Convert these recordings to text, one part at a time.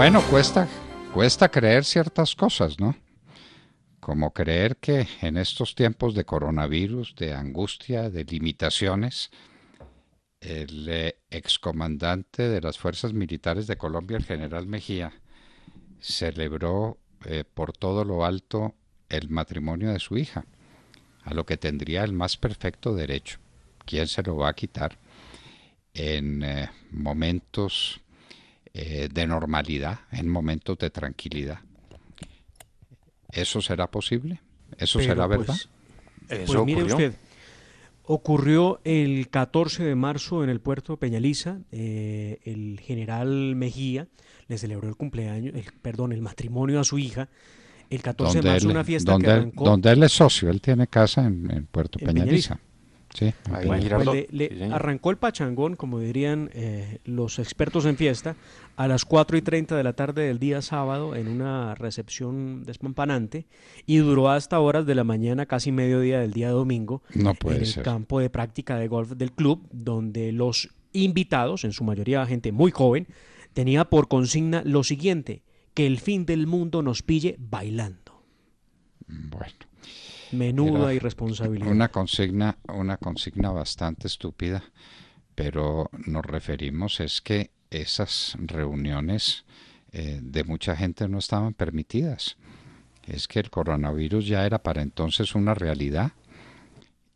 Bueno, cuesta creer ciertas cosas, ¿no? Como creer que en estos tiempos de coronavirus, de angustia, de limitaciones, el excomandante de las Fuerzas Militares de Colombia, el general Mejía, celebró por todo lo alto el matrimonio de su hija, a lo que tendría el más perfecto derecho. ¿Quién se lo va a quitar en momentos de normalidad, en momentos de tranquilidad? ¿Eso será posible? ¿Eso Pero será verdad? pues mire usted, ocurrió el 14 de marzo en el puerto de Peñaliza. El general Mejía le celebró el cumpleaños, perdón, el matrimonio a su hija. El 14 de marzo, una fiesta que arrancó Donde él es socio, él tiene casa en Puerto en Peñaliza. Peñaliza. Sí, Ahí, Bueno, pues Girardot. le Sí, señor. arrancó el pachangón, como dirían los expertos en fiesta, a las 4:30 de la tarde del día sábado en una recepción despampanante y duró hasta horas de la mañana, casi mediodía del día domingo, no en puede el ser. campo de práctica de golf del club, donde los invitados, en su mayoría gente muy joven, tenía por consigna lo siguiente: que el fin del mundo nos pille bailando. Bueno, Menuda era irresponsabilidad. una consigna bastante estúpida, pero nos referimos es que esas reuniones de mucha gente no estaban permitidas. Es que el coronavirus ya era para entonces una realidad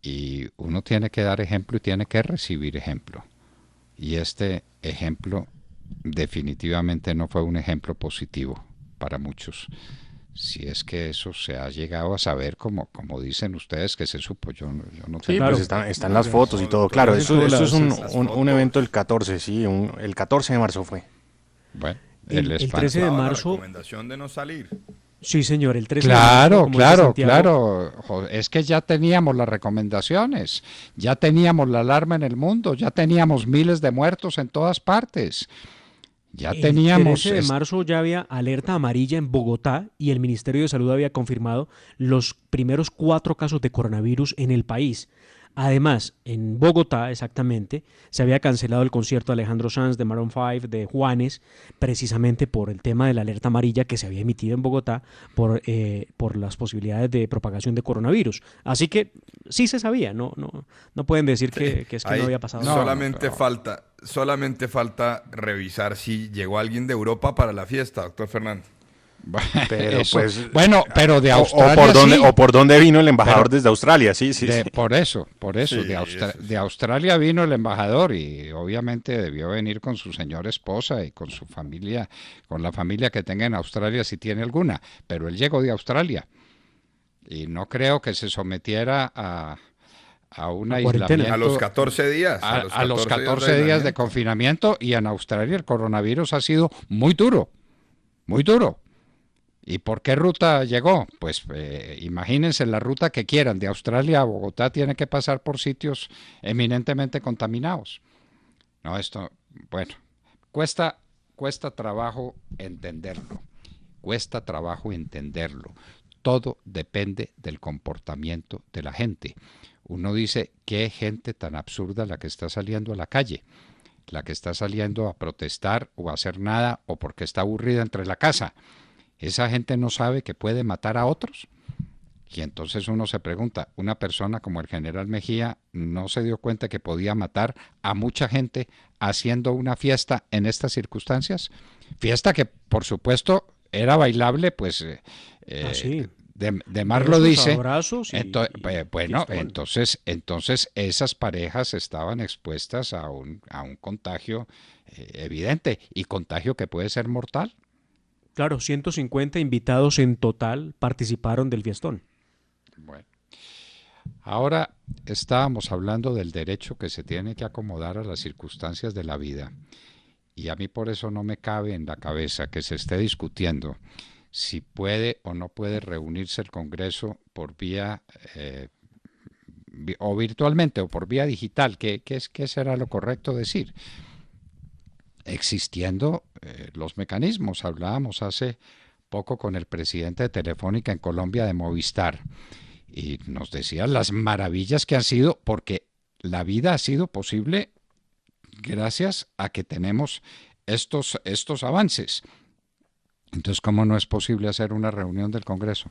y uno tiene que dar ejemplo y tiene que recibir ejemplo. Y este ejemplo definitivamente no fue un ejemplo positivo para muchos. Si es que eso se ha llegado a saber, como dicen ustedes que se supo, yo no Sí, tengo. Claro, pues están las fotos y No, todo. doctor, Claro, aparecen todas eso es las un fotos. evento el 14, sí, el 14 de marzo fue. Bueno, el el 13 de espanto. Estaba la marzo, recomendación de no salir. sí señor, el 13 de marzo, como dice Santiago, Claro. Es que ya teníamos las recomendaciones, ya teníamos la alarma en el mundo, ya teníamos miles de muertos en todas partes, ya el teníamos. 13 de marzo ya había alerta amarilla en Bogotá y el Ministerio de Salud había confirmado los primeros 4 casos de coronavirus en el país. Además, en Bogotá, exactamente, se había cancelado el concierto de Alejandro Sanz, de Maroon 5, de Juanes, precisamente por el tema de la alerta amarilla que se había emitido en Bogotá por las posibilidades de propagación de coronavirus. Así que sí se sabía, no pueden decir que es que no Ahí había pasado nada. No, solamente falta revisar si llegó alguien de Europa para la fiesta, doctor Fernández. Pero Eso, pues, bueno, pero de o Australia por dónde, sí. o por dónde vino el embajador Pero desde Australia, sí. por eso, Sí, de Australia vino el embajador y obviamente debió venir con su señora esposa y con su familia, con la familia que tenga en Australia si tiene alguna, pero él llegó de Australia y no creo que se sometiera a un A cuarentena. A los aislamiento 14 días. a los 14 de días de aislamiento. confinamiento y en Australia el coronavirus ha sido muy duro, muy duro. ¿Y por qué ruta llegó? Pues imagínense la ruta que quieran. De Australia a Bogotá tiene que pasar por sitios eminentemente contaminados. No, esto, bueno, cuesta, cuesta trabajo entenderlo. Cuesta trabajo entenderlo. Todo depende del comportamiento de la gente. Uno dice, qué gente tan absurda la que está saliendo a la calle, la que está saliendo a protestar o a hacer nada o porque está aburrida entre la casa. Esa gente no sabe que puede matar a otros. Y entonces uno se pregunta, una persona como el general Mejía no se dio cuenta que podía matar a mucha gente haciendo una fiesta en estas circunstancias. Fiesta que por supuesto era bailable, pues Sí, de Mar lo besos, dice. abrazos Bueno, fiestón. entonces esas parejas estaban expuestas a un contagio evidente y contagio que puede ser mortal. Claro, 150 invitados en total participaron del fiestón. Bueno, ahora estábamos hablando del derecho que se tiene que acomodar a las circunstancias de la vida y a mí por eso no me cabe en la cabeza que se esté discutiendo si puede o no puede reunirse el Congreso por vía o virtualmente o por vía digital. ¿Qué será lo correcto decir? Existiendo los mecanismos. Hablábamos hace poco con el presidente de Telefónica en Colombia de Movistar y nos decía las maravillas que han sido porque la vida ha sido posible gracias a que tenemos estos avances. Entonces, ¿cómo no es posible hacer una reunión del Congreso?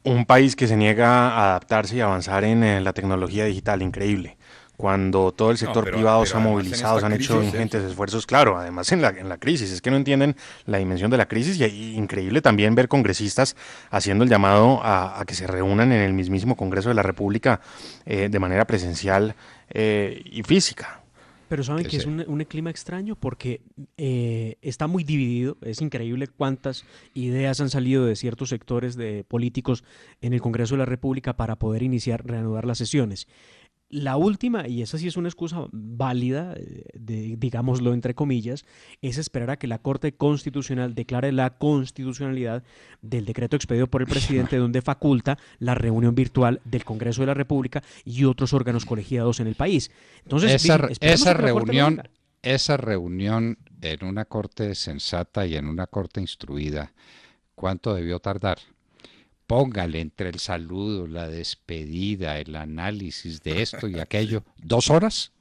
Un país que se niega a adaptarse y avanzar en la tecnología digital, increíble. Cuando todo el No, sector privado se pero ha además en movilizado, esta se han hecho crisis, ingentes esfuerzos, claro, además en la crisis, es que no entienden la dimensión de la crisis y increíble también ver congresistas haciendo el llamado a que se reúnan en el mismísimo Congreso de la República de manera presencial y física. Pero saben que es Ese- un clima extraño porque está muy dividido. Es increíble cuántas ideas han salido de ciertos sectores de políticos en el Congreso de la República para poder reanudar las sesiones. La última, y esa sí es una excusa válida, digámoslo entre comillas, es esperar a que la Corte Constitucional declare la constitucionalidad del decreto expedido por el presidente donde faculta la reunión virtual del Congreso de la República y otros órganos colegiados en el país. Entonces, esperemos Esa a que la Corte lo diga. reunión en una corte sensata y en una corte instruida, ¿cuánto debió tardar? Póngale entre el saludo, la despedida, el análisis de esto y aquello, ¿2 horas?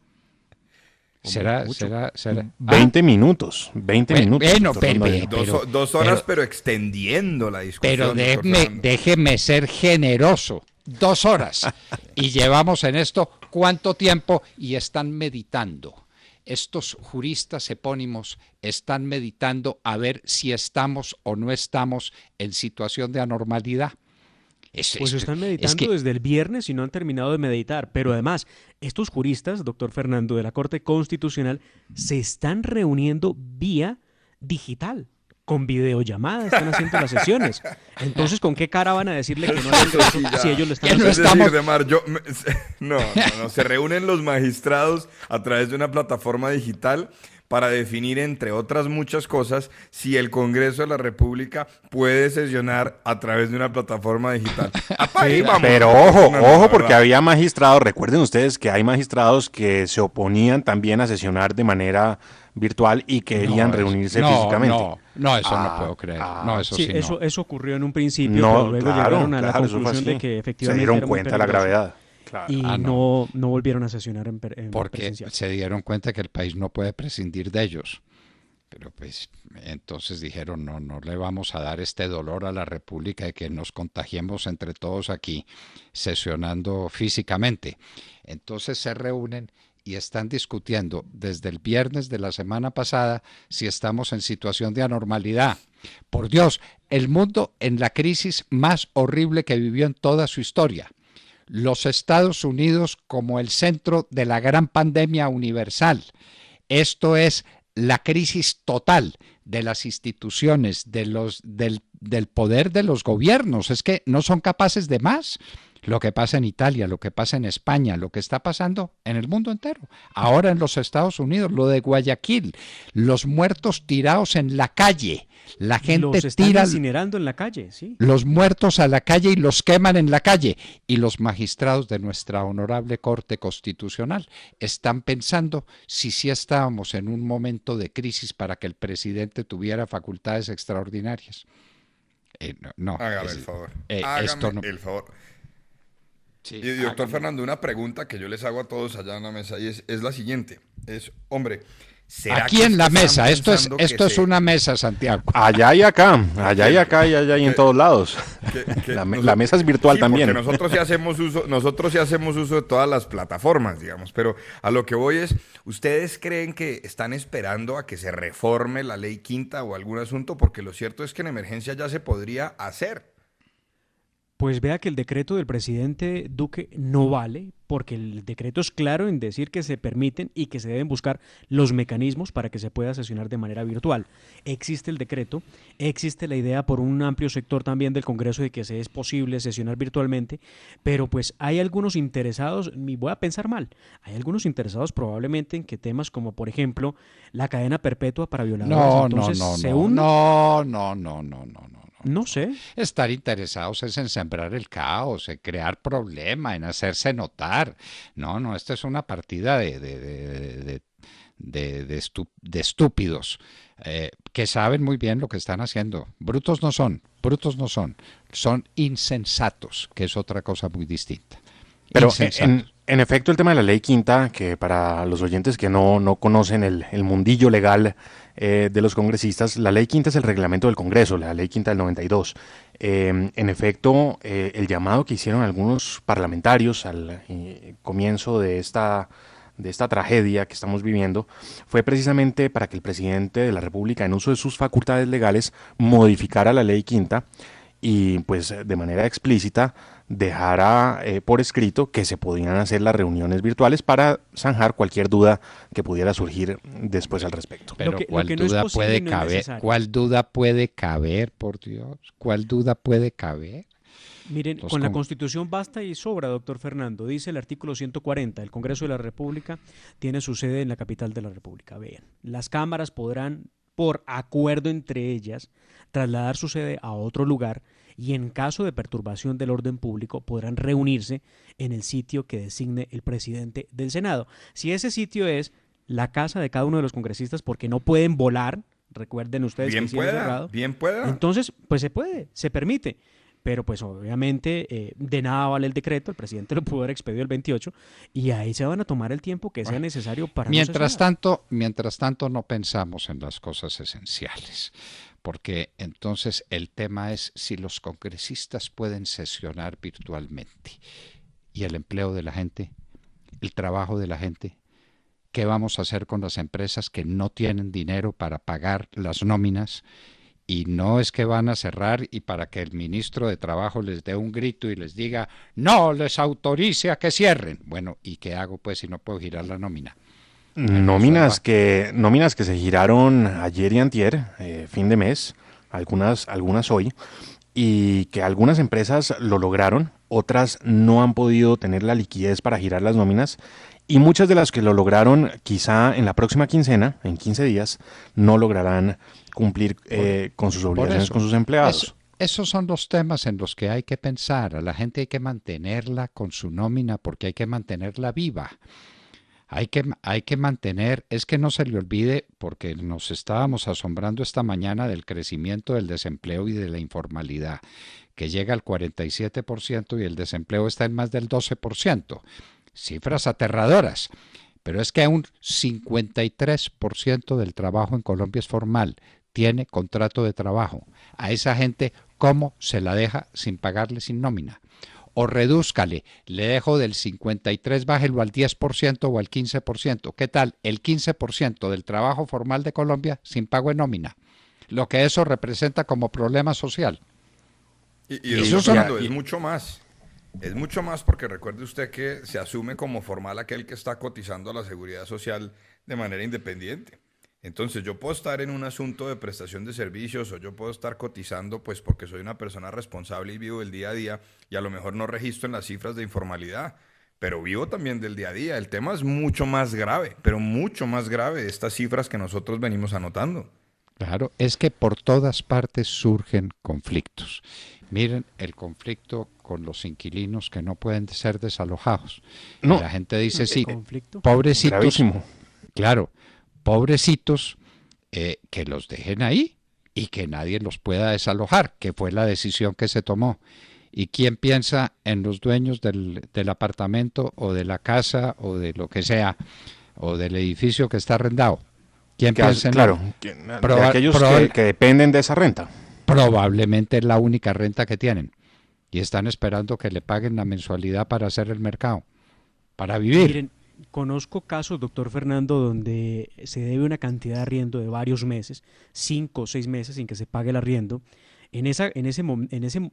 Hombre, ¿Será, mucho. será? 20 minutos, 20 minutos. Bueno, doctor Londoño. dos horas, pero extendiendo la discusión. Pero doctor Fernando. déjeme ser generoso. 2 horas. Y llevamos en esto ¿cuánto tiempo? Y están meditando. Estos juristas epónimos están meditando a ver si estamos o no estamos en situación de anormalidad. Pues están Es meditando que desde el viernes y no han terminado de meditar. Pero además, estos juristas, doctor Fernando, de la Corte Constitucional, se están reuniendo vía digital, con videollamada, están haciendo las sesiones. Entonces, ¿con qué cara van a decirle que no hagan Eso caso sí, ya. si ellos lo están Que no Es haciendo? decir, estamos- Demar, no, se reúnen los magistrados a través de una plataforma digital para definir, entre otras muchas cosas, si el Congreso de la República puede sesionar a través de una plataforma digital. Ahí vamos, Pero doctor ojo, Fernando, ojo, la porque verdad. había magistrados, recuerden ustedes que hay magistrados que se oponían también a sesionar de manera virtual y querían reunirse físicamente. No, eso no Ah, puedo creer. ah. No, eso Sí, sí, no. eso ocurrió en un principio, No, pero luego claro, llegaron a la claro, eso fue conclusión de así. que Se efectivamente dieron era muy cuenta de la peligroso. gravedad. Claro. Y Ah, no. no volvieron a sesionar en Porque presencial. se dieron cuenta que el país no puede prescindir de ellos. Pero pues entonces dijeron, no le vamos a dar este dolor a la República de que nos contagiemos entre todos aquí sesionando físicamente. Entonces se reúnen y están discutiendo desde el viernes de la semana pasada si estamos en situación de anormalidad. Por Dios, el mundo en la crisis más horrible que vivió en toda su historia. Los Estados Unidos como el centro de la gran pandemia universal. Esto es la crisis total de las instituciones, del poder de los gobiernos. Es que no son capaces de más. Lo que pasa en Italia, lo que pasa en España, lo que está pasando en el mundo entero. Ahora en los Estados Unidos, lo de Guayaquil, los muertos tirados en la calle. La gente Los están tira incinerando en la calle, sí. los muertos a la calle y los queman en la calle. Y los magistrados de nuestra honorable Corte Constitucional están pensando si sí estábamos en un momento de crisis para que el presidente tuviera facultades extraordinarias. No, Hágame el favor. esto Hágame no. el favor. Sí, Y doctor hágame. Fernando, una pregunta que yo les hago a todos allá en la mesa y es la siguiente. Hombre, ¿será Aquí que en la están mesa, esto pensando que es se- una mesa, Santiago. Allá y acá, allá y acá y allá y en todos lados. que La nosotros- mesa es virtual sí, también. Porque nosotros sí hacemos uso de todas las plataformas, digamos. Pero a lo que voy es, ¿ustedes creen que están esperando a que se reforme la ley quinta o algún asunto? Porque lo cierto es que en emergencia ya se podría hacer. Pues vea que el decreto del presidente Duque no vale, porque el decreto es claro en decir que se permiten y que se deben buscar los mecanismos para que se pueda sesionar de manera virtual. Existe el decreto, existe la idea por un amplio sector también del Congreso de que se es posible sesionar virtualmente, pero pues hay algunos interesados, y voy a pensar mal, hay algunos interesados probablemente en que temas como por ejemplo la cadena perpetua para violadores, No, entonces no, se no, unen. no. No sé. Estar interesados es en sembrar el caos, en crear problema, en hacerse notar. No, esto es una partida de estúpidos que saben muy bien lo que están haciendo. Brutos no son, son insensatos, que es otra cosa muy distinta. Pero Insensato. en efecto, el tema de la ley quinta, que para los oyentes que no conocen el mundillo legal de los congresistas, la ley quinta es el reglamento del Congreso, la ley quinta del 92. En efecto, el llamado que hicieron algunos parlamentarios al comienzo de esta tragedia que estamos viviendo fue precisamente para que el presidente de la República, en uso de sus facultades legales, modificara la ley quinta y pues de manera explícita dejara por escrito que se podían hacer las reuniones virtuales para zanjar cualquier duda que pudiera surgir después al respecto. Pero Lo ¿cuál que no es duda posible puede no es caber? necesario. ¿Cuál duda puede caber, por Dios? ¿Cuál duda puede caber? Miren, Los con la con- Constitución basta y sobra, doctor Fernando. Dice el artículo 140, el Congreso de la República tiene su sede en la capital de la República. Vean, las cámaras podrán, por acuerdo entre ellas, trasladar su sede a otro lugar y en caso de perturbación del orden público podrán reunirse en el sitio que designe el presidente del Senado. Si ese sitio es la casa de cada uno de los congresistas porque no pueden volar, recuerden ustedes que el cielo es cerrado, Bien pueda. entonces pues se puede, se permite. Pero pues obviamente de nada vale el decreto, el presidente lo pudo haber expedido el 28 y ahí se van a tomar el tiempo que sea necesario para no cesárea. Mientras tanto no pensamos en las cosas esenciales, porque entonces el tema es si los congresistas pueden sesionar virtualmente y el empleo de la gente, el trabajo de la gente. ¿Qué vamos a hacer con las empresas que no tienen dinero para pagar las nóminas? Y no es que van a cerrar y para que el ministro de Trabajo les dé un grito y les diga, no les autorice a que cierren. Bueno, ¿y qué hago pues si no puedo girar la nómina? Bueno, eso Nóminas va. nóminas que se giraron ayer y antier, fin de mes, algunas hoy, y que algunas empresas lo lograron, otras no han podido tener la liquidez para girar las nóminas, y muchas de las que lo lograron, quizá en la próxima quincena, en 15 días, no lograrán cumplir con sus Por obligaciones con eso, sus empleados. esos son los temas en los que hay que pensar. A la gente hay que mantenerla con su nómina porque hay que mantenerla viva. Hay que mantener, es que no se le olvide, porque nos estábamos asombrando esta mañana del crecimiento del desempleo y de la informalidad, que llega al 47% y el desempleo está en más del 12%. Cifras aterradoras. Pero es que un 53% del trabajo en Colombia es formal, tiene contrato de trabajo. A esa gente, ¿cómo se la deja sin pagarle sin nómina? O redúzcale, le dejo del 53, bájelo al 10% o al 15%. ¿Qué tal? El 15% del trabajo formal de Colombia sin pago de nómina. Lo que eso representa como problema social. Y Y, doctor Esos son, Fernando, es mucho más. Es mucho más porque recuerde usted que se asume como formal aquel que está cotizando a la seguridad social de manera independiente. Entonces yo puedo estar en un asunto de prestación de servicios o yo puedo estar cotizando pues porque soy una persona responsable y vivo el día a día y a lo mejor no registro en las cifras de informalidad, pero vivo también del día a día. El tema es mucho más grave, pero mucho más grave de estas cifras que nosotros venimos anotando. claro, es que por todas partes surgen conflictos. Miren el conflicto con los inquilinos que no pueden ser desalojados. Y No, la gente dice, ¿Qué sí, conflicto? pobrecitos, gravísimo. claro, pobrecitos, que los dejen ahí y que nadie los pueda desalojar, que fue la decisión que se tomó. ¿Y quién piensa en los dueños del apartamento o de la casa o de lo que sea, o del edificio que está arrendado? ¿Quién piensa en él? Claro, de aquellos que dependen de esa renta. Probablemente es la única renta que tienen y están esperando que le paguen la mensualidad para hacer el mercado, para vivir. Miren, conozco casos, doctor Fernando, donde se debe una cantidad de arriendo de varios meses, 5 o 6 meses sin que se pague el arriendo.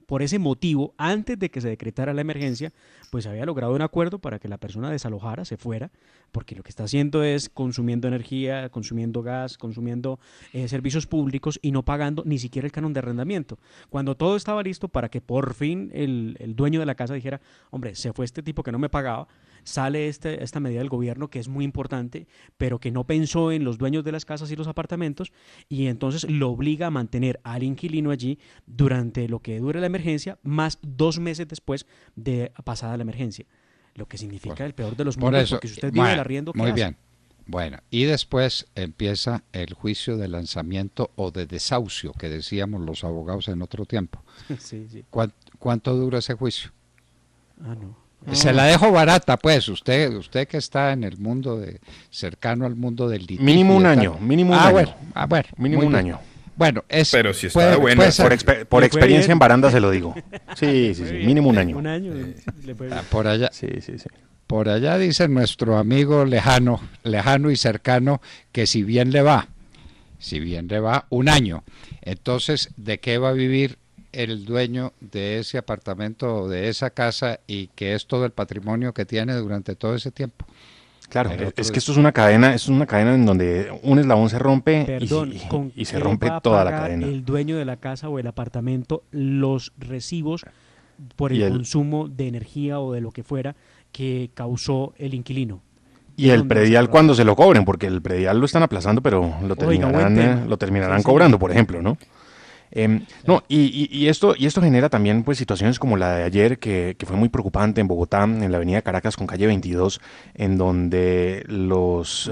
Por ese motivo, antes de que se decretara la emergencia, pues había logrado un acuerdo para que la persona desalojara, se fuera, porque lo que está haciendo es consumiendo energía, consumiendo gas, consumiendo servicios públicos y no pagando ni siquiera el canon de arrendamiento. Cuando todo estaba listo para que por fin el dueño de la casa dijera, hombre, se fue este tipo que no me pagaba, sale esta medida del gobierno que es muy importante, pero que no pensó en los dueños de las casas y los apartamentos y entonces lo obliga a mantener al inquilino allí durante lo que dure la emergencia, más 2 meses después de pasada la emergencia. Lo que significa el peor de los Por mundos, eso, porque si usted vive del arriendo, ¿qué muy hace? bien. Bueno, y después empieza el juicio de lanzamiento o de desahucio, que decíamos los abogados en otro tiempo. Sí, sí. ¿Cuánto dura ese juicio? Ah, no. Se la dejo barata, pues, usted que está en el mundo cercano al mundo del litigio. Mínimo un año, mínimo un año. Bueno, mínimo un año. Bueno, pero si está bueno, por experiencia en baranda se lo digo. Sí, mínimo un año. Un año. Por allá. Sí. Por allá dice nuestro amigo lejano y cercano, que si bien le va, un año. Entonces, ¿de qué va a vivir el dueño de ese apartamento o de esa casa y que es todo el patrimonio que tiene durante todo ese tiempo? Claro, es que esto es una cadena en donde un eslabón se rompe y se rompe toda la cadena. El dueño de la casa o el apartamento los recibos por el consumo de energía o de lo que fuera que causó el inquilino. Y el predial cuando se lo cobren, porque el predial lo están aplazando, pero lo terminarán cobrando, por ejemplo, ¿no? No, y esto genera también pues situaciones como la de ayer, que fue muy preocupante en Bogotá, en la avenida Caracas con calle 22, en donde los...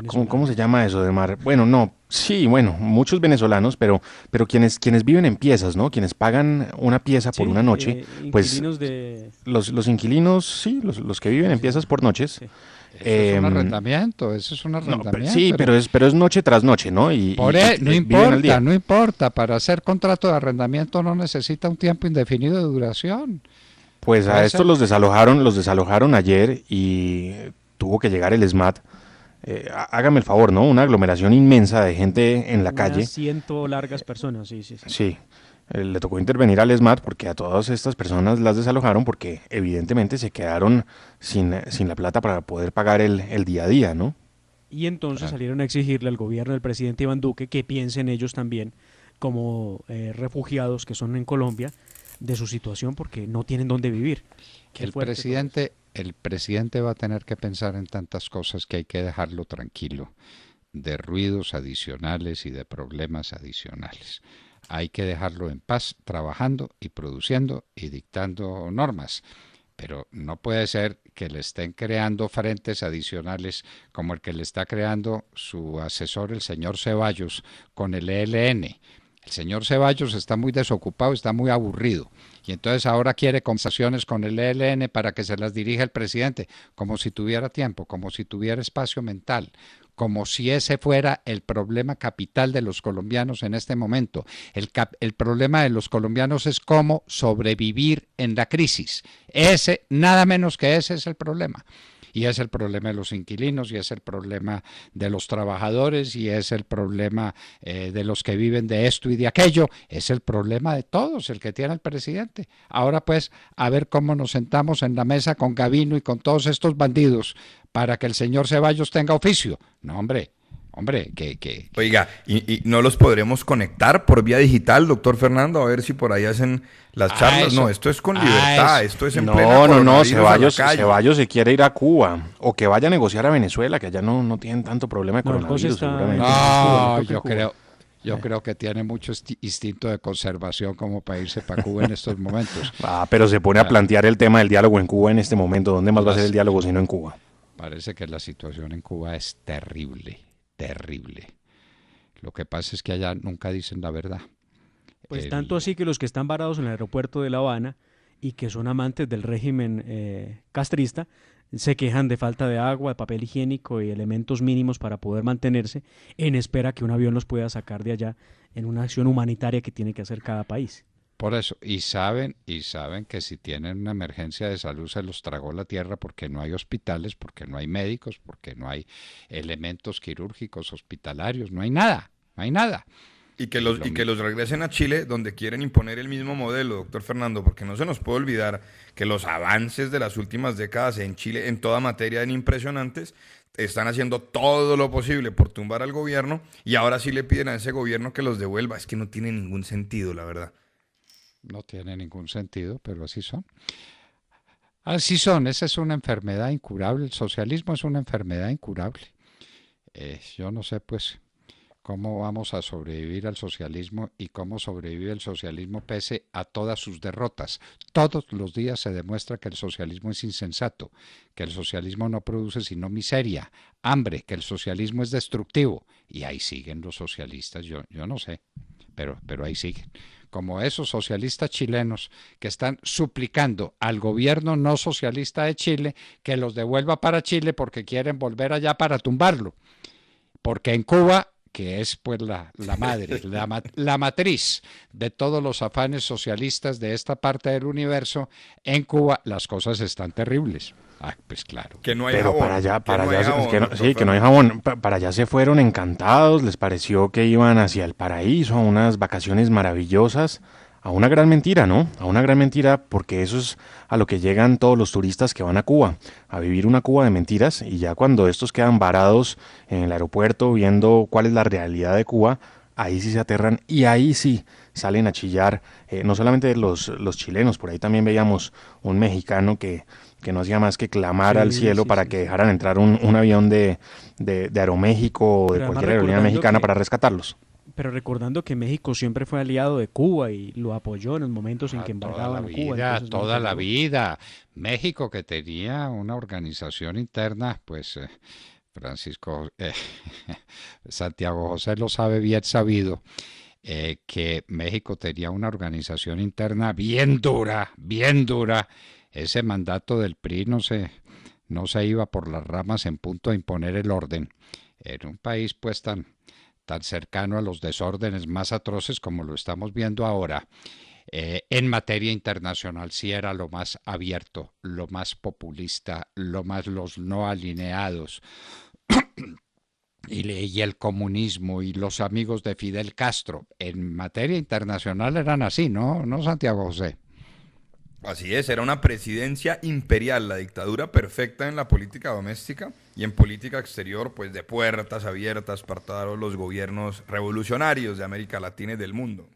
¿Cómo se llama eso de mar? Bueno, no, sí, muchos venezolanos, pero quienes viven en piezas, ¿no? Quienes pagan una pieza por una noche, pues los inquilinos, sí, los que viven en piezas por noches. Sí. Eso es un arrendamiento. No, sí, pero es noche tras noche, ¿no? No importa, para hacer contrato de arrendamiento no necesita un tiempo indefinido de duración. Pues a estos los desalojaron ayer y tuvo que llegar el SMAT. Hágame el favor, ¿no? Una aglomeración inmensa de gente en la calle. 100 largas personas, sí. Sí. Le tocó intervenir al SMAT porque a todas estas personas las desalojaron porque evidentemente se quedaron sin la plata para poder pagar el día a día, ¿no? Y entonces salieron a exigirle al gobierno del presidente Iván Duque que piensen ellos también como refugiados que son en Colombia de su situación porque no tienen dónde vivir. El presidente va a tener que pensar en tantas cosas que hay que dejarlo tranquilo, de ruidos adicionales y de problemas adicionales. Hay que dejarlo en paz, trabajando y produciendo y dictando normas. Pero no puede ser que le estén creando frentes adicionales como el que le está creando su asesor, el señor Ceballos, con el ELN. El señor Ceballos está muy desocupado, está muy aburrido. Y entonces ahora quiere conversaciones con el ELN para que se las dirija el presidente, como si tuviera tiempo, como si tuviera espacio mental, como si ese fuera el problema capital de los colombianos en este momento. El problema de los colombianos es cómo sobrevivir en la crisis. Nada menos que ese es el problema. Y es el problema de los inquilinos, y es el problema de los trabajadores, y es el problema de los que viven de esto y de aquello. Es el problema de todos, el que tiene el presidente. Ahora pues, a ver cómo nos sentamos en la mesa con Gavino y con todos estos bandidos para que el señor Ceballos tenga oficio. No, hombre, que... Oiga, ¿y no los podremos conectar por vía digital, doctor Fernando? A ver si por ahí hacen las charlas. No, esto es con libertad, esto es en plena Ceballos se quiere ir a Cuba, o que vaya a negociar a Venezuela, que allá no tienen tanto problema de coronavirus, seguramente. No, yo creo que tiene mucho instinto de conservación como para irse para Cuba en estos momentos. Pero se pone a plantear el tema del diálogo en Cuba en este momento. ¿Dónde más va a ser el diálogo sino en Cuba? Parece que la situación en Cuba es terrible. Lo que pasa es que allá nunca dicen la verdad. Pues tanto así que los que están varados en el aeropuerto de La Habana y que son amantes del régimen castrista se quejan de falta de agua, de papel higiénico y elementos mínimos para poder mantenerse en espera que un avión los pueda sacar de allá en una acción humanitaria que tiene que hacer cada país. Por eso, y saben que si tienen una emergencia de salud se los tragó la tierra porque no hay hospitales, porque no hay médicos, porque no hay elementos quirúrgicos hospitalarios, no hay nada. Y que los regresen a Chile, donde quieren imponer el mismo modelo, doctor Fernando, porque no se nos puede olvidar que los avances de las últimas décadas en Chile, en toda materia, eran impresionantes. Están haciendo todo lo posible por tumbar al gobierno y ahora sí le piden a ese gobierno que los devuelva. Es que no tiene ningún sentido, la verdad. No tiene ningún sentido, pero así son. Así son, esa es una enfermedad incurable. El socialismo es una enfermedad incurable. Yo no sé, pues, cómo vamos a sobrevivir al socialismo y cómo sobrevive el socialismo pese a todas sus derrotas. Todos los días se demuestra que el socialismo es insensato, que el socialismo no produce sino miseria, hambre, que el socialismo es destructivo. Y ahí siguen los socialistas, yo no sé, pero ahí siguen. como esos socialistas chilenos que están suplicando al gobierno no socialista de Chile que los devuelva para Chile porque quieren volver allá para tumbarlo. Porque en Cuba, que es pues la madre, la matriz de todos los afanes socialistas de esta parte del universo, en Cuba las cosas están terribles. Ah, pues claro. Que no hay Pero jabón. que no hay jabón. Para allá se fueron encantados, les pareció que iban hacia el paraíso, a unas vacaciones maravillosas, a una gran mentira, ¿no? A una gran mentira, porque eso es a lo que llegan todos los turistas que van a Cuba, a vivir una Cuba de mentiras, y ya cuando estos quedan varados en el aeropuerto viendo cuál es la realidad de Cuba, ahí sí se aterran y ahí sí salen a chillar, no solamente los chilenos, por ahí también veíamos un mexicano que no hacía más que clamar al cielo para que dejaran entrar un avión de Aeroméxico o de Pero además cualquier aerolínea recordando mexicana que- para rescatarlos. Pero recordando que México siempre fue aliado de Cuba y lo apoyó en los momentos en que Toda la embargaban a Cuba. vida, entonces no toda la entendió. vida. México que tenía una organización interna, pues Francisco, Santiago José lo sabe bien sabido, que México tenía una organización interna bien dura, bien dura. Ese mandato del PRI no se iba por las ramas en punto a imponer el orden. En un país pues tan cercano a los desórdenes más atroces como lo estamos viendo ahora, en materia internacional sí era lo más abierto, lo más populista, lo más los no alineados, y el comunismo y los amigos de Fidel Castro. En materia internacional eran así, ¿no, Santiago José? Así es, era una presidencia imperial, la dictadura perfecta en la política doméstica y en política exterior, pues de puertas abiertas para todos los gobiernos revolucionarios de América Latina y del mundo.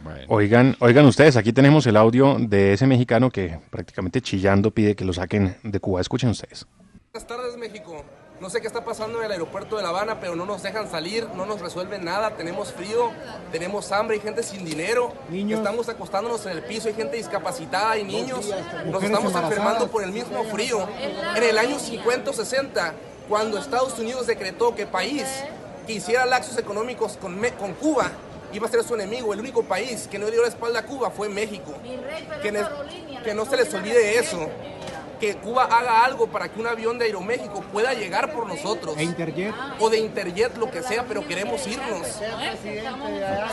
Bueno, Oigan ustedes, aquí tenemos el audio de ese mexicano que prácticamente chillando pide que lo saquen de Cuba. Escuchen ustedes. Buenas tardes, México. No sé qué está pasando en el aeropuerto de La Habana, pero no nos dejan salir, no nos resuelven nada. Tenemos frío, tenemos hambre, hay gente sin dinero. Estamos acostándonos en el piso, hay gente discapacitada, hay niños. Nos estamos enfermando por el mismo frío. En el año 50 o 60, cuando Estados Unidos decretó que país que hiciera laxos económicos con Cuba iba a ser su enemigo, el único país que no dio la espalda a Cuba fue México. Que no se les olvide eso. Que Cuba haga algo para que un avión de Aeroméxico pueda llegar por nosotros. O de Interjet, lo que sea, pero queremos irnos.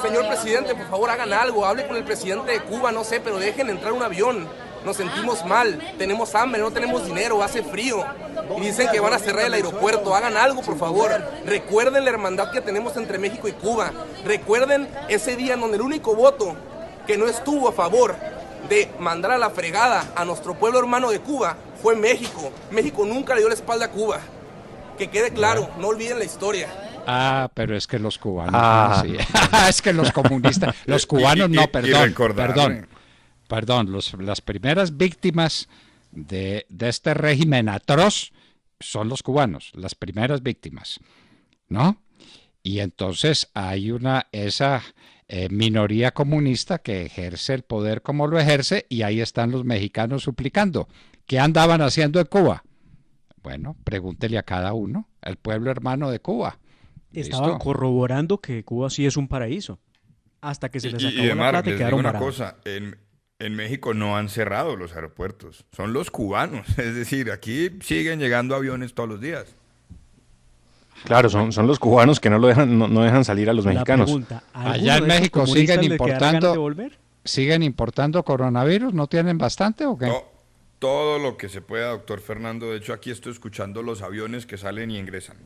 Señor presidente, por favor hagan algo, hable con el presidente de Cuba, no sé, pero dejen entrar un avión. Nos sentimos mal, tenemos hambre, no tenemos dinero, hace frío. Y dicen que van a cerrar el aeropuerto, hagan algo, por favor. Recuerden la hermandad que tenemos entre México y Cuba. Recuerden ese día en donde el único voto que no estuvo a favor de mandar a la fregada a nuestro pueblo hermano de Cuba fue México. México nunca le dio la espalda a Cuba. Que quede claro, no olviden la historia. ah, pero es que los cubanos, Ah. sí. Es que los comunistas, los cubanos no, perdón, recordarle. perdón, las primeras víctimas de este régimen atroz son los cubanos, las primeras víctimas, ¿no? Y entonces hay esa minoría comunista que ejerce el poder como lo ejerce, y ahí están los mexicanos suplicando. ¿Qué andaban haciendo en Cuba? Bueno, pregúntele a cada uno, el pueblo hermano de Cuba. Estaban ¿Listo? corroborando que Cuba sí es un paraíso. Hasta que se les acabó Y la Mar, plata y les digo quedaron una varados. cosa, en México no han cerrado los aeropuertos, son los cubanos, es decir, aquí siguen llegando aviones todos los días. Claro, son los cubanos que no dejan salir a los La mexicanos. pregunta, ¿a Allá alguno en de esos México comunistas siguen le quedará ganas importando- de volver? ¿Siguen importando coronavirus? ¿No tienen bastante o qué? Todo lo que se pueda, doctor Fernando. De hecho, aquí estoy escuchando los aviones que salen y ingresan.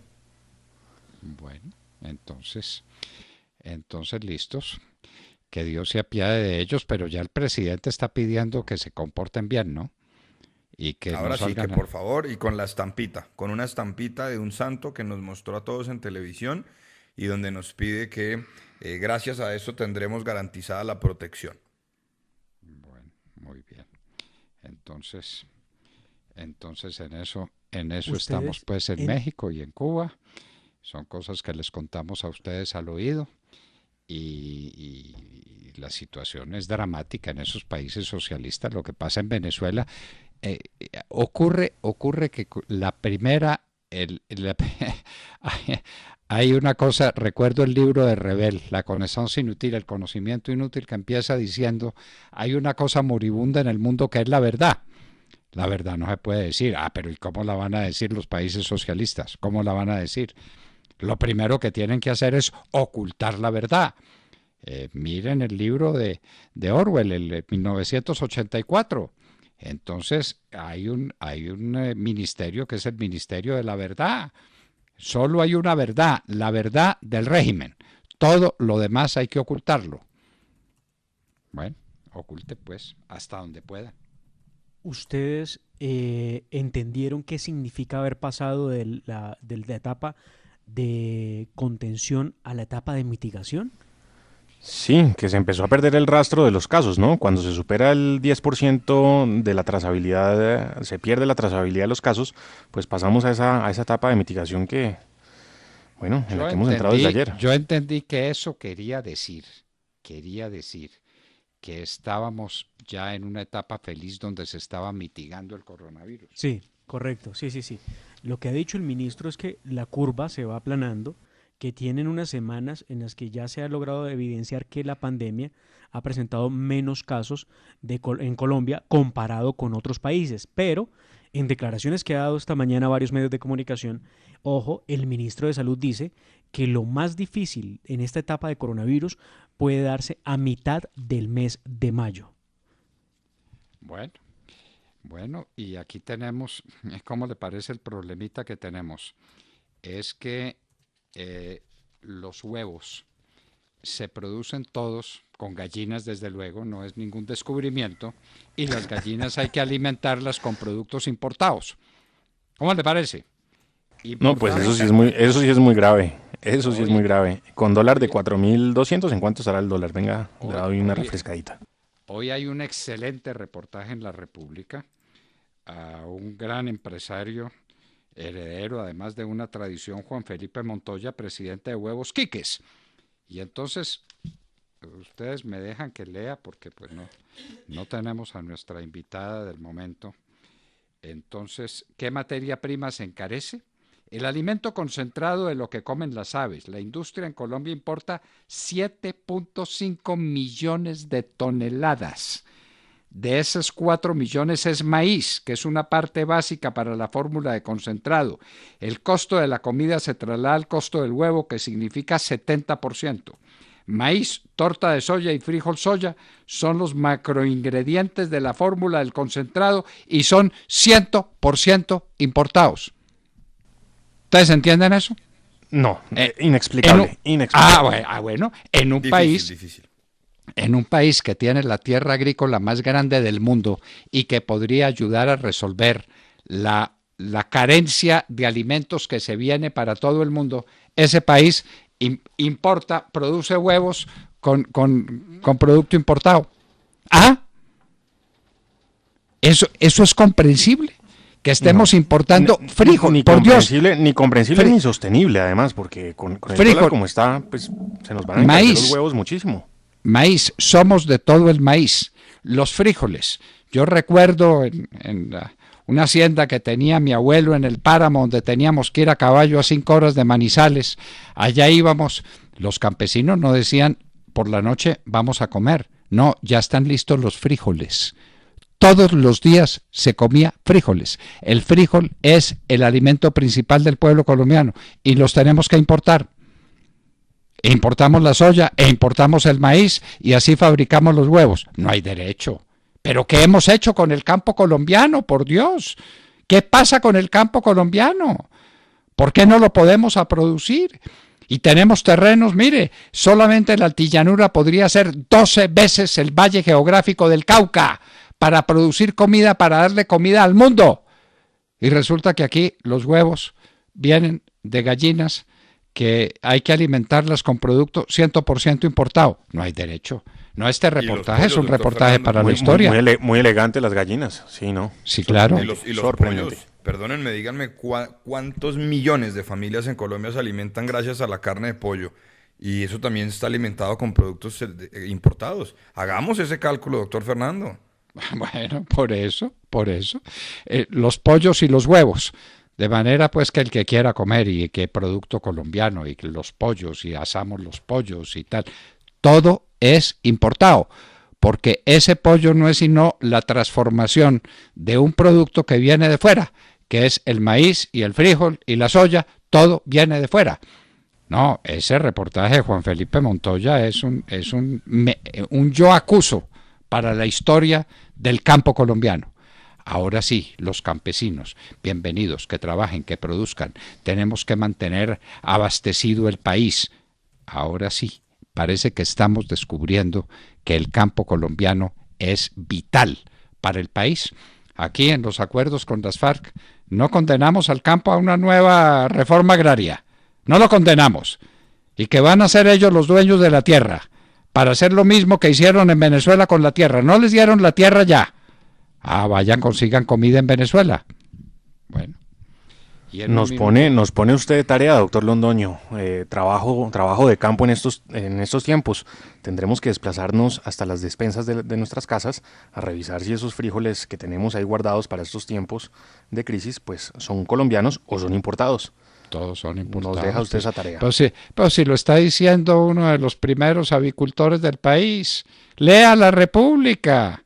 Bueno, entonces listos. Que Dios se apiade de ellos, pero ya el presidente está pidiendo que se comporten bien, ¿no? Y que Ahora no sí, que salgan por favor, y con la estampita, con una estampita de un santo que nos mostró a todos en televisión y donde nos pide que gracias a eso tendremos garantizada la protección. Bueno, muy bien. Entonces en eso estamos Ustedes pues en en- México y en Cuba. Son cosas que les contamos a ustedes al oído, y la situación es dramática en esos países socialistas. Lo que pasa en Venezuela, ocurre que la primera, Hay una cosa, recuerdo el libro de Revel, La connaissance inútil, el conocimiento inútil, que empieza diciendo, hay una cosa moribunda en el mundo que es la verdad. La verdad no se puede decir. Pero ¿y cómo la van a decir los países socialistas? ¿Cómo la van a decir? Lo primero que tienen que hacer es ocultar la verdad. Miren el libro de Orwell, el 1984. Entonces hay un ministerio que es el Ministerio de la Verdad. Solo hay una verdad, la verdad del régimen. Todo lo demás hay que ocultarlo. Bueno, oculte pues hasta donde pueda. ¿Ustedes entendieron qué significa haber pasado de la etapa de contención a la etapa de mitigación? Sí, que se empezó a perder el rastro de los casos, ¿no? Cuando se supera el 10% de la trazabilidad, se pierde la trazabilidad de los casos, pues pasamos a esa etapa de mitigación que, bueno, en la que hemos entrado desde ayer. Yo entendí que eso quería decir que estábamos ya en una etapa feliz donde se estaba mitigando el coronavirus. Sí, correcto, sí. Lo que ha dicho el ministro es que la curva se va aplanando, que tienen unas semanas en las que ya se ha logrado evidenciar que la pandemia ha presentado menos casos en Colombia comparado con otros países. Pero en declaraciones que ha dado esta mañana a varios medios de comunicación, ojo, el ministro de Salud dice que lo más difícil en esta etapa de coronavirus puede darse a mitad del mes de mayo. Bueno, y aquí tenemos, ¿cómo le parece el problemita que tenemos? Es que los huevos se producen todos con gallinas, desde luego, no es ningún descubrimiento, y las gallinas hay que alimentarlas con productos importados. ¿Cómo le parece? No, pues eso sí es muy grave. Eso sí es muy grave. Con dólar de 4.200, ¿en cuánto estará el dólar? Venga, le doy una refrescadita. Hoy hay un excelente reportaje en La República a un gran empresario, heredero además de una tradición, Juan Felipe Montoya, presidente de Huevos Quiques. Y entonces, ustedes me dejan que lea porque pues no tenemos a nuestra invitada del momento. Entonces, ¿qué materia prima se encarece? El alimento concentrado de lo que comen las aves. La industria en Colombia importa 7.5 millones de toneladas. De esos 4 millones es maíz, que es una parte básica para la fórmula de concentrado. El costo de la comida se traslada al costo del huevo, que significa 70%. Maíz, torta de soya y frijol soya son los macroingredientes de la fórmula del concentrado y son 100% importados. ¿Ustedes entienden eso? No, inexplicable. Bueno, en un país que tiene la tierra agrícola más grande del mundo y que podría ayudar a resolver la carencia de alimentos que se viene para todo el mundo, ese país produce huevos con producto importado. Eso es comprensible. Que estemos importando frijol, por Dios. Ni comprensible ni sostenible, además, porque con el dólar como está, pues se nos van a encarecer los huevos muchísimo. Maíz, somos de todo el maíz. Los frijoles. Yo recuerdo en una hacienda que tenía mi abuelo en el páramo, donde teníamos que ir a caballo a 5 horas de Manizales. Allá íbamos, los campesinos no decían, por la noche vamos a comer. No, ya están listos los frijoles. Todos los días se comía frijoles. El frijol es el alimento principal del pueblo colombiano y los tenemos que importar. Importamos la soya e importamos el maíz y así fabricamos los huevos. No hay derecho. ¿Pero qué hemos hecho con el campo colombiano, por Dios? ¿Qué pasa con el campo colombiano? ¿Por qué no lo podemos producir? Y tenemos terrenos, mire, solamente la altillanura podría ser 12 veces el valle geográfico del Cauca para producir comida, para darle comida al mundo. Y resulta que aquí los huevos vienen de gallinas que hay que alimentarlas con producto 100% importado. No hay derecho. No, este reportaje es un reportaje para la historia. Muy elegante las gallinas, sí, ¿no? Sí, claro. Y los pollos, perdónenme, díganme cuántos millones de familias en Colombia se alimentan gracias a la carne de pollo. Y eso también está alimentado con productos importados. Hagamos ese cálculo, doctor Fernando. Bueno, por eso. Los pollos y los huevos De manera pues que el que quiera comer y que producto colombiano y que los pollos y asamos los pollos y tal, todo es importado, porque ese pollo no es sino la transformación de un producto que viene de fuera, que es el maíz y el frijol y la soya, todo viene de fuera. No, ese reportaje de Juan Felipe Montoya es un yo acuso para la historia del campo colombiano. Ahora sí, los campesinos, bienvenidos, que trabajen, que produzcan. Tenemos que mantener abastecido el país. Ahora sí, parece que estamos descubriendo que el campo colombiano es vital para el país. Aquí en los acuerdos con las FARC no condenamos al campo a una nueva reforma agraria. No lo condenamos. Y que van a ser ellos los dueños de la tierra, para hacer lo mismo que hicieron en Venezuela con la tierra. No les dieron la tierra ya. Vayan, consigan comida en Venezuela. Bueno. Nos pone usted de tarea, doctor Londoño, trabajo de campo en estos tiempos. Tendremos que desplazarnos hasta las despensas de nuestras casas a revisar si esos frijoles que tenemos ahí guardados para estos tiempos de crisis, pues son colombianos o son importados. Todos son importados. Nos deja usted esa tarea. Pero si lo está diciendo uno de los primeros avicultores del país, lea La República.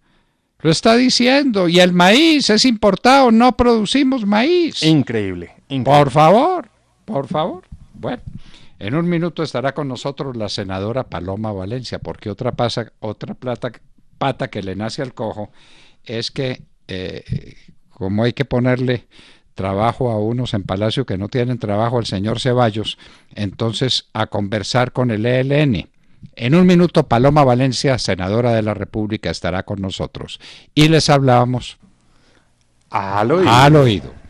Lo está diciendo. Y el maíz es importado, no producimos maíz. Increíble. Por favor. Bueno, en un minuto estará con nosotros la senadora Paloma Valencia, porque otra pata que le nace al cojo es que como hay que ponerle trabajo a unos en Palacio que no tienen trabajo, el señor Ceballos, entonces a conversar con el ELN. En un minuto Paloma Valencia, senadora de la República, estará con nosotros y les hablamos al oído.